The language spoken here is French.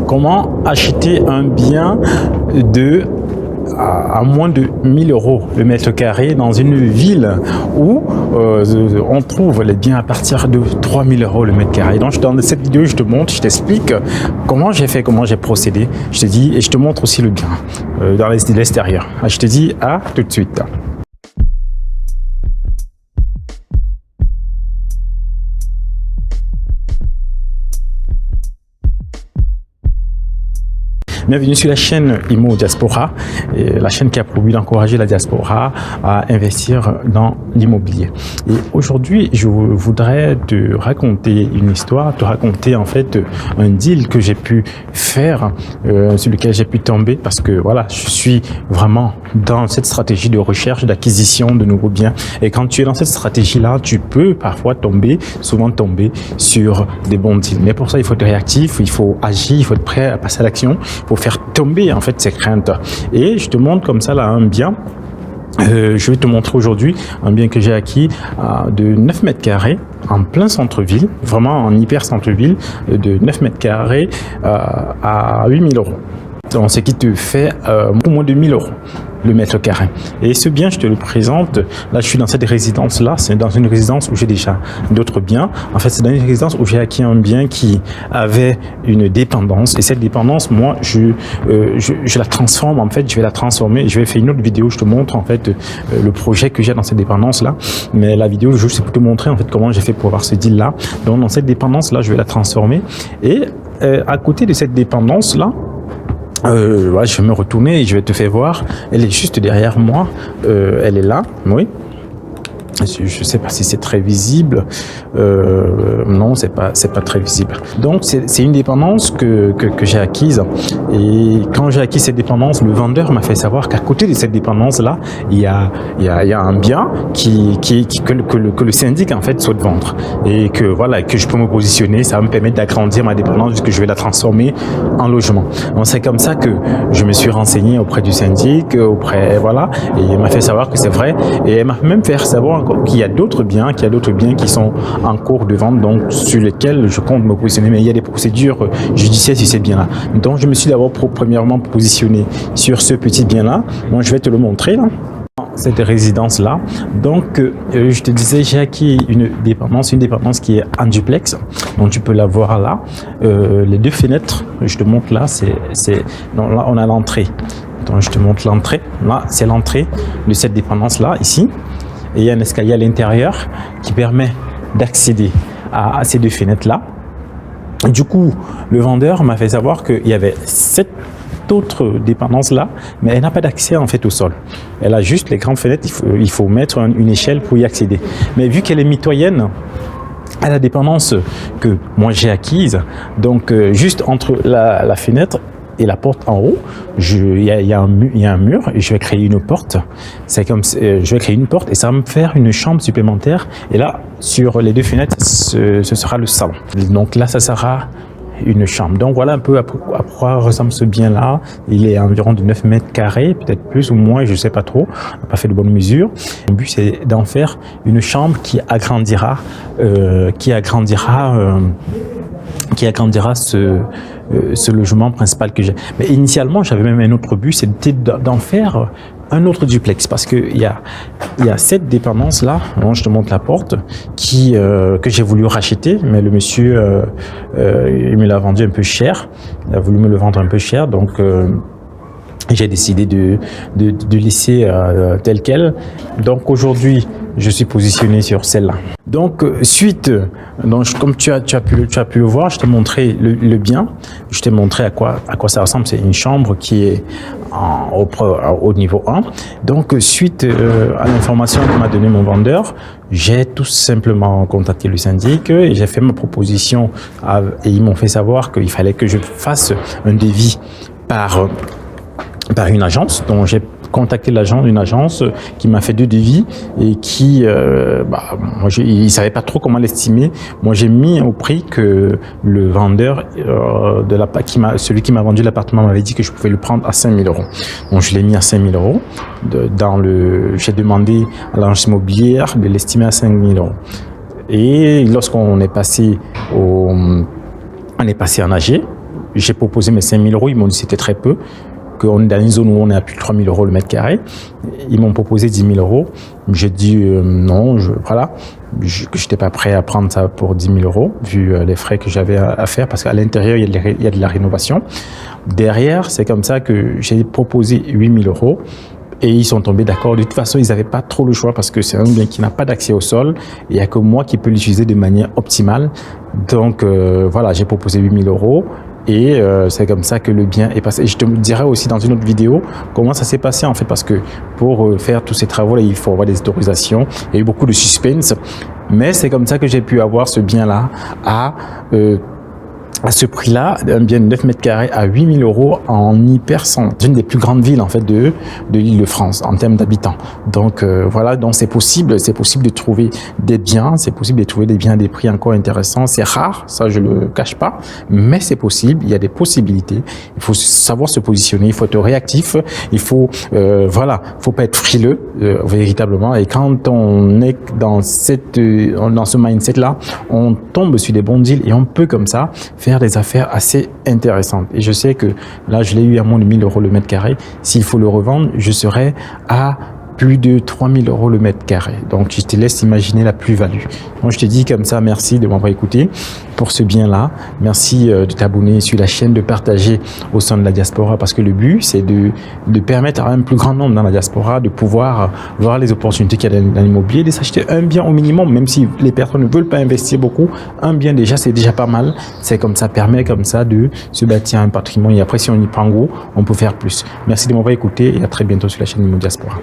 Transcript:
comment acheter un bien à moins de 1000 euros le mètre carré dans une ville où on trouve les biens à partir de 3000 euros le mètre carré. Donc dans cette vidéo, je te montre, je t'explique comment j'ai fait, comment j'ai procédé. Je te dis et je te montre aussi le bien dans l'extérieur. Je te dis à tout de suite. Bienvenue sur la chaîne Imo Diaspora, la chaîne qui a pour but d'encourager la diaspora à investir dans l'immobilier. Et aujourd'hui, je voudrais te raconter une histoire, te raconter en fait un deal que j'ai pu faire, sur lequel j'ai pu tomber parce que voilà, je suis vraiment dans cette stratégie de recherche, d'acquisition de nouveaux biens. Et quand tu es dans cette stratégie-là, tu peux parfois souvent tomber sur des bons deals. Mais pour ça, il faut être réactif, il faut agir, il faut être prêt à passer à l'action pour faire tomber en fait ces craintes. Et je te montre comme ça là un bien. Je vais te montrer aujourd'hui un bien que j'ai acquis de 9 mètres carrés en plein centre-ville, vraiment en hyper centre-ville, de 9 mètres carrés à 8000 euros. Donc, ce qui te fait beaucoup moins de 1000 euros le mètre carré. Et ce bien, je te le présente. Là, je suis dans cette résidence-là. C'est dans une résidence où j'ai déjà d'autres biens. En fait, c'est dans une résidence où j'ai acquis un bien qui avait une dépendance. Et cette dépendance, moi, je la transforme. En fait, je vais la transformer. Je vais faire une autre vidéo. Je te montre en fait le projet que j'ai dans cette dépendance-là. Mais la vidéo, c'est pour te montrer en fait comment j'ai fait pour avoir ce deal-là. Donc, dans cette dépendance-là, je vais la transformer. Et à côté de cette dépendance-là, je vais me retourner et je vais te faire voir. Elle est juste derrière moi. Elle est là, oui. Je ne sais pas si c'est très visible. Non, c'est pas très visible. Donc, c'est une dépendance que j'ai acquise. Et quand j'ai acquis cette dépendance, le vendeur m'a fait savoir qu'à côté de cette dépendance-là, il y a un bien que le syndic en fait souhaite vendre. Et que voilà, que je peux me positionner. Ça va me permettre d'agrandir ma dépendance puisque je vais la transformer en logement. Donc, c'est comme ça que je me suis renseigné auprès du syndic, voilà. Et il m'a fait savoir que c'est vrai. Et elle m'a même fait savoir qu'il y a d'autres biens, qui sont en cours de vente, donc sur lesquels je compte me positionner, mais il y a des procédures judiciaires sur ces biens-là. Donc je me suis d'abord premièrement positionné sur ce petit bien-là. Bon, je vais te le montrer là. Cette résidence-là. Donc, je te disais, j'ai acquis une dépendance qui est en duplex. Donc, tu peux la voir là. Les deux fenêtres, je te montre là, donc là, on a l'entrée. Donc, je te montre l'entrée. Là, c'est l'entrée de cette dépendance-là, ici. Et il y a un escalier à l'intérieur qui permet d'accéder à ces deux fenêtres-là. Du coup, le vendeur m'a fait savoir qu'il y avait cette autre dépendance-là, mais elle n'a pas d'accès en fait au sol. Elle a juste les grandes fenêtres, il faut mettre une échelle pour y accéder. Mais vu qu'elle est mitoyenne à la dépendance que moi j'ai acquise, donc juste entre la fenêtre et la porte en haut, il y a un mur et je vais créer une porte. C'est comme je vais créer une porte et ça va me faire une chambre supplémentaire. Et là, sur les deux fenêtres, ce sera le salon. Donc là, ça sera une chambre. Donc voilà un peu à quoi ressemble ce bien-là. Il est à environ de 9 mètres carrés, peut-être plus ou moins, je ne sais pas trop. On n'a pas fait de bonnes mesures. Le but, c'est d'en faire une chambre qui agrandira ce logement principal que j'ai. Mais initialement, j'avais même un autre but, c'était d'en faire un autre duplex parce que il y a cette dépendance là. Je te montre la porte que j'ai voulu racheter, mais le monsieur il me l'a vendu un peu cher. Il a voulu me le vendre un peu cher, donc j'ai décidé de laisser tel quel. Donc aujourd'hui, je suis positionné sur celle-là. Donc comme tu as pu le voir, je t'ai montré le bien, je t'ai montré à quoi ça ressemble. C'est une chambre qui est au niveau 1. Donc suite à l'information que m'a donné mon vendeur, j'ai tout simplement contacté le syndic et j'ai fait ma proposition et ils m'ont fait savoir qu'il fallait que je fasse un devis par une agence. Donc j'ai contacté une agence qui m'a fait 2 devis et qui, il savait pas trop comment l'estimer. Moi, j'ai mis au prix que le vendeur celui qui m'a vendu l'appartement m'avait dit que je pouvais le prendre à 5000 euros. Donc, je l'ai mis à 5000 euros. J'ai demandé à l'agence immobilière de l'estimer à 5000 euros. Et lorsqu'on est passé en AG, j'ai proposé mes 5 000 €, ils m'ont dit que c'était très peu, qu'on est dans une zone où on est à plus de 3 000 € le mètre carré. Ils m'ont proposé 10 000 €. J'ai dit non, que je n'étais pas prêt à prendre ça pour 10 000 €, vu les frais que j'avais à faire, parce qu'à l'intérieur, il y a de la rénovation. Derrière, c'est comme ça que j'ai proposé 8 000 € et ils sont tombés d'accord. De toute façon, ils n'avaient pas trop le choix parce que c'est un bien qui n'a pas d'accès au sol. Il n'y a que moi qui peux l'utiliser de manière optimale. Donc voilà, j'ai proposé 8 000 €. Et c'est comme ça que le bien est passé. Et je te dirai aussi dans une autre vidéo comment ça s'est passé en fait, parce que pour faire tous ces travaux là, il faut avoir des autorisations. Il y a eu beaucoup de suspense, mais c'est comme ça que j'ai pu avoir ce bien là à ce prix-là, un bien de 9 mètres carrés à 8 000 € en hyper-centre. C'est une des plus grandes villes en fait de l'Île-de-France en termes d'habitants. Donc voilà, donc c'est possible de trouver des biens, c'est possible de trouver des biens à des prix encore intéressants. C'est rare, ça je le cache pas, mais c'est possible. Il y a des possibilités. Il faut savoir se positionner, il faut être réactif, il faut faut pas être frileux véritablement. Et quand on est dans ce mindset-là, on tombe sur des bons deals et on peut comme ça faire des affaires assez intéressantes. Et je sais que là, je l'ai eu à moins de 1 000 € le mètre carré. S'il faut le revendre, je serai à plus de 3 000 € le mètre carré. Donc, je te laisse imaginer la plus-value. Donc, je te dis comme ça, merci de m'avoir écouté pour ce bien-là. Merci de t'abonner sur la chaîne, de partager au sein de la diaspora, parce que le but, c'est de permettre à un plus grand nombre dans la diaspora de pouvoir voir les opportunités qu'il y a dans l'immobilier, de s'acheter un bien au minimum, même si les personnes ne veulent pas investir beaucoup. Un bien déjà, c'est déjà pas mal. C'est comme ça, permet comme ça de se bâtir un patrimoine. Et après, si on y prend gros, on peut faire plus. Merci de m'avoir écouté et à très bientôt sur la chaîne Immo Diaspora.